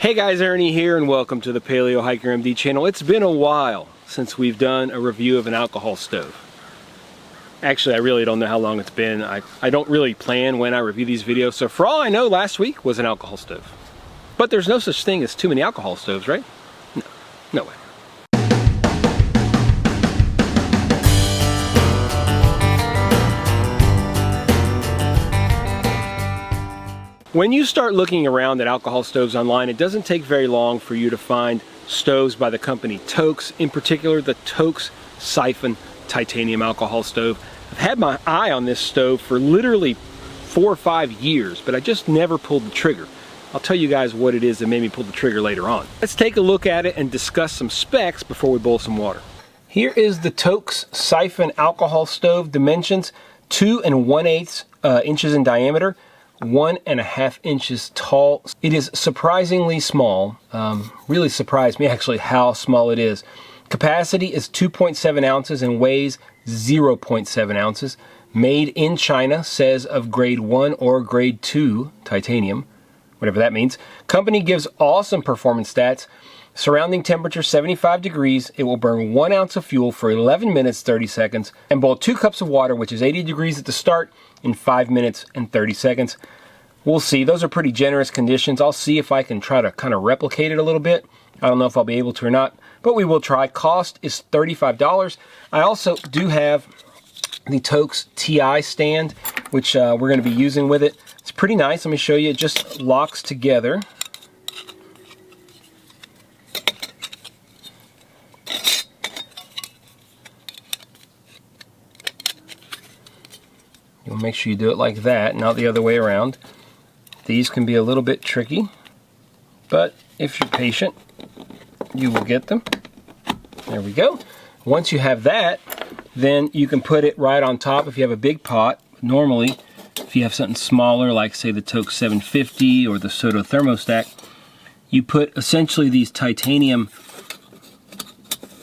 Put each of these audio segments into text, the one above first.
Hey guys, Ernie here and welcome to the Paleo Hiker MD channel. It's been a while since we've done a review of an alcohol stove. Actually, I really don't know how long it's been. I don't really plan when I review these videos, so for all I know, last week was an alcohol stove. But there's no such thing as too many alcohol stoves, right? No way. When you start looking around at alcohol stoves online, it doesn't take very long for you to find stoves by the company Toaks, in particular the Toaks SIPHON titanium alcohol stove. I've had my eye on this stove for literally 4 or 5 years, but I just never pulled the trigger. I'll tell you guys what it is that made me pull the trigger later on. Let's take a look at it and discuss some specs before we boil some water. Here is the Toaks SIPHON alcohol stove. Dimensions: 2 1/8 inches in diameter, 1.5 inches tall. It is surprisingly small. Really surprised me actually how small it is. Capacity is 2.7 ounces and weighs 0.7 ounces. Made in China, says of grade 1 or grade 2 titanium, whatever that means. Company gives awesome performance stats. Surrounding temperature 75 degrees. It will burn 1 ounce of fuel for 11 minutes 30 seconds and boil 2 cups of water, which is 80 degrees at the start, in 5 minutes and 30 seconds. We'll see. Those are pretty generous conditions. I'll see if I can try to kind of replicate it a little bit. I don't know if I'll be able to or not, but we will try. Cost is $35. I also do have the Toaks TI stand, which we're going to be using with it. It's pretty nice. Let me show you. It just locks together. You'll make sure you do it like that, not the other way around. These can be a little bit tricky, but if you're patient, you will get them. There we go. Once you have that, then you can put it right on top if you have a big pot. Normally, if you have something smaller, like say the Toaks 750 or the Soto thermostat, you put essentially these titanium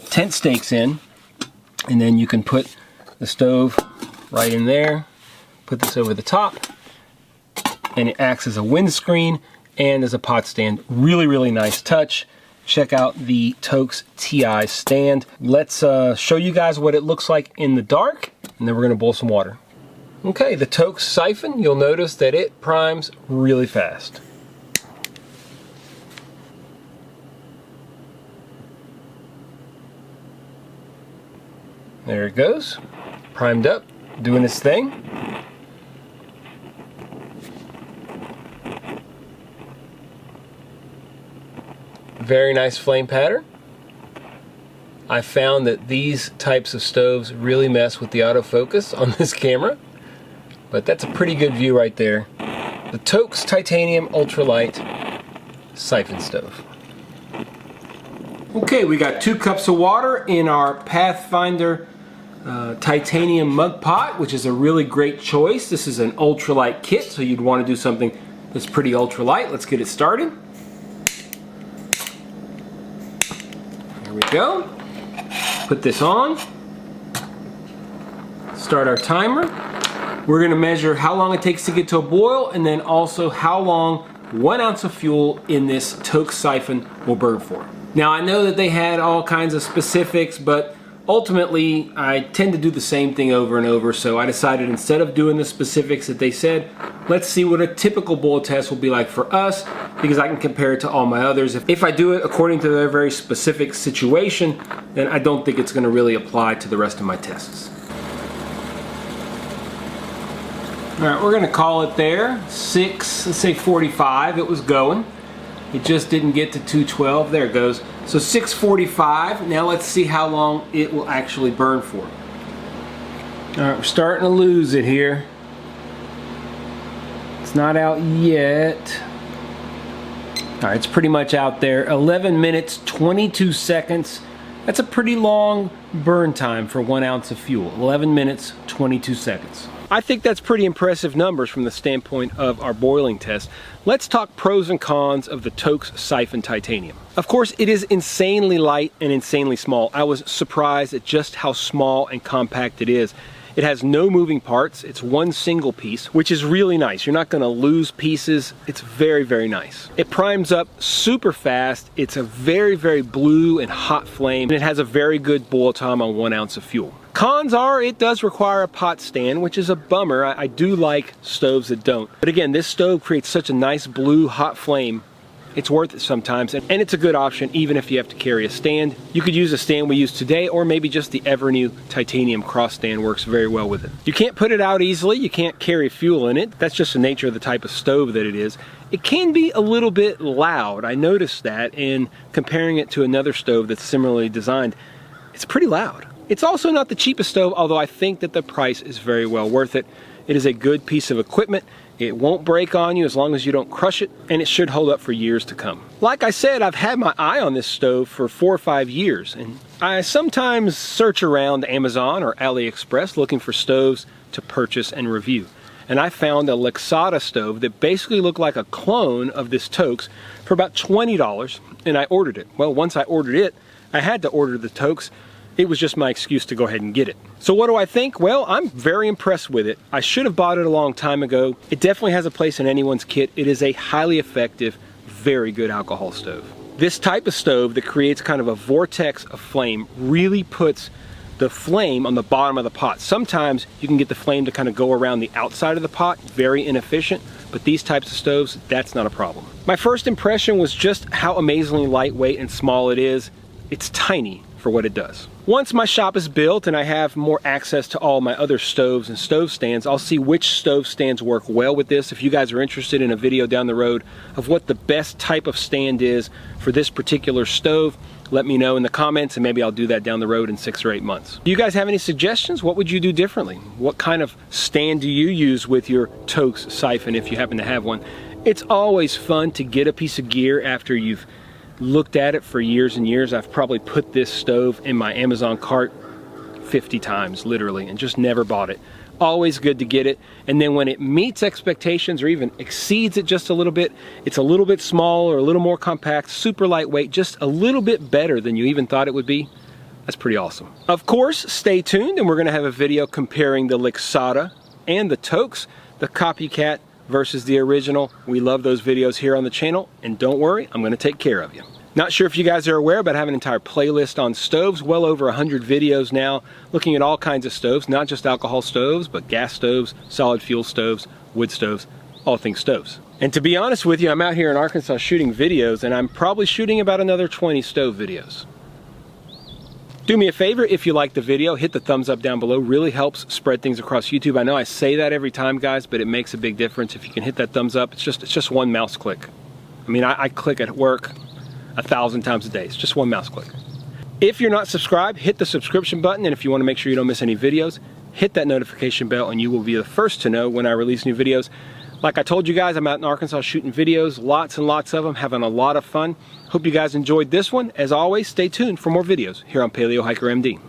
tent stakes in, and then you can put the stove right in there. Put this over the top, and it acts as a windscreen and as a pot stand. Really, really nice touch. Check out the Toaks TI stand. Let's show you guys what it looks like in the dark, and then we're going to boil some water. Okay, the Toaks SIPHON, you'll notice that it primes really fast. There it goes, primed up, doing its thing. Very nice flame pattern. I found that these types of stoves really mess with the autofocus on this camera, but that's a pretty good view right there. The Toaks Titanium Ultralight Siphon Stove. Okay, we got 2 cups of water in our Pathfinder titanium mug pot, which is a really great choice. This is an ultralight kit, so you'd want to do something that's pretty ultralight. Let's get it started. There we go. Put this on. Start our timer. We're going to measure how long it takes to get to a boil, and then also how long 1 ounce of fuel in this Toaks SIPHON will burn for. Now, I know that they had all kinds of specifics, but ultimately I tend to do the same thing over and over, so I decided instead of doing the specifics that they said, let's see what a typical boil test will be like for us, because I can compare it to all my others. If I do it according to their very specific situation, then I don't think it's going to really apply to the rest of my tests. Alright, we're going to call it there. Let's say 45, it was going. It just didn't get to 212. There it goes. So 6:45. Now let's see how long it will actually burn for. Alright, we're starting to lose it here. It's not out yet. Alright, it's pretty much out there. 11 minutes, 22 seconds. That's a pretty long burn time for 1 ounce of fuel. 11 minutes, 22 seconds. I think that's pretty impressive numbers from the standpoint of our boiling test. Let's talk pros and cons of the Toaks SIPHON Titanium. Of course, it is insanely light and insanely small. I was surprised at just how small and compact it is. It has no moving parts. It's one single piece, which is really nice. You're not gonna lose pieces. It's very, very nice. It primes up super fast. It's a very, very blue and hot flame, and it has a very good boil time on 1 ounce of fuel. Cons are it does require a pot stand, which is a bummer. I do like stoves that don't. But again, this stove creates such a nice blue hot flame. It's worth it sometimes, and it's a good option even if you have to carry a stand. You could use a stand we use today, or maybe just the ever new titanium cross stand works very well with it. You can't put it out easily. You can't carry fuel in it. That's just the nature of the type of stove that it is. It can be a little bit loud. I noticed that in comparing it to another stove that's similarly designed. It's pretty loud. It's also not the cheapest stove, although I think that the price is very well worth it. It is a good piece of equipment. It won't break on you as long as you don't crush it, and it should hold up for years to come. Like I said, I've had my eye on this stove for 4 or 5 years, and I sometimes search around Amazon or AliExpress looking for stoves to purchase and review. And I found a Lixada stove that basically looked like a clone of this Toaks for about $20, and I ordered it. Well, once I ordered it, I had to order the Toaks. It was just my excuse to go ahead and get it. So what do I think? Well, I'm very impressed with it. I should have bought it a long time ago. It definitely has a place in anyone's kit. It is a highly effective, very good alcohol stove. This type of stove that creates kind of a vortex of flame really puts the flame on the bottom of the pot. Sometimes you can get the flame to kind of go around the outside of the pot, very inefficient, but these types of stoves, that's not a problem. My first impression was just how amazingly lightweight and small it is. It's tiny for what it does. Once my shop is built and I have more access to all my other stoves and stove stands, I'll see which stove stands work well with this. If you guys are interested in a video down the road of what the best type of stand is for this particular stove, let me know in the comments, and maybe I'll do that down the road in 6 or 8 months. Do you guys have any suggestions? What would you do differently? What kind of stand do you use with your Toaks SIPHON if you happen to have one? It's always fun to get a piece of gear after you've looked at it for years and years. I've probably put this stove in my Amazon cart 50 times, literally, and just never bought it. Always good to get it, and then when it meets expectations or even exceeds it just a little bit, it's a little bit smaller, a little more compact, super lightweight, just a little bit better than you even thought it would be. That's pretty awesome. Of course, stay tuned, and we're gonna have a video comparing the Lixada and the Toaks, the copycat versus the original. We love those videos here on the channel, and don't worry, I'm gonna take care of you. Not sure if you guys are aware, but I have an entire playlist on stoves, well over 100 videos now, looking at all kinds of stoves, not just alcohol stoves, but gas stoves, solid fuel stoves, wood stoves, all things stoves. And to be honest with you, I'm out here in Arkansas shooting videos, and I'm probably shooting about another 20 stove videos. Do me a favor, if you like the video, hit the thumbs up down below. Really helps spread things across YouTube. I know I say that every time, guys, but it makes a big difference. If you can hit that thumbs up, it's just one mouse click. I mean, I click at work 1,000 times a day. It's just one mouse click. If you're not subscribed, hit the subscription button, and if you want to make sure you don't miss any videos, hit that notification bell, and you will be the first to know when I release new videos. Like I told you guys, I'm out in Arkansas shooting videos, lots and lots of them, having a lot of fun. Hope you guys enjoyed this one. As always, stay tuned for more videos here on Paleo Hiker MD.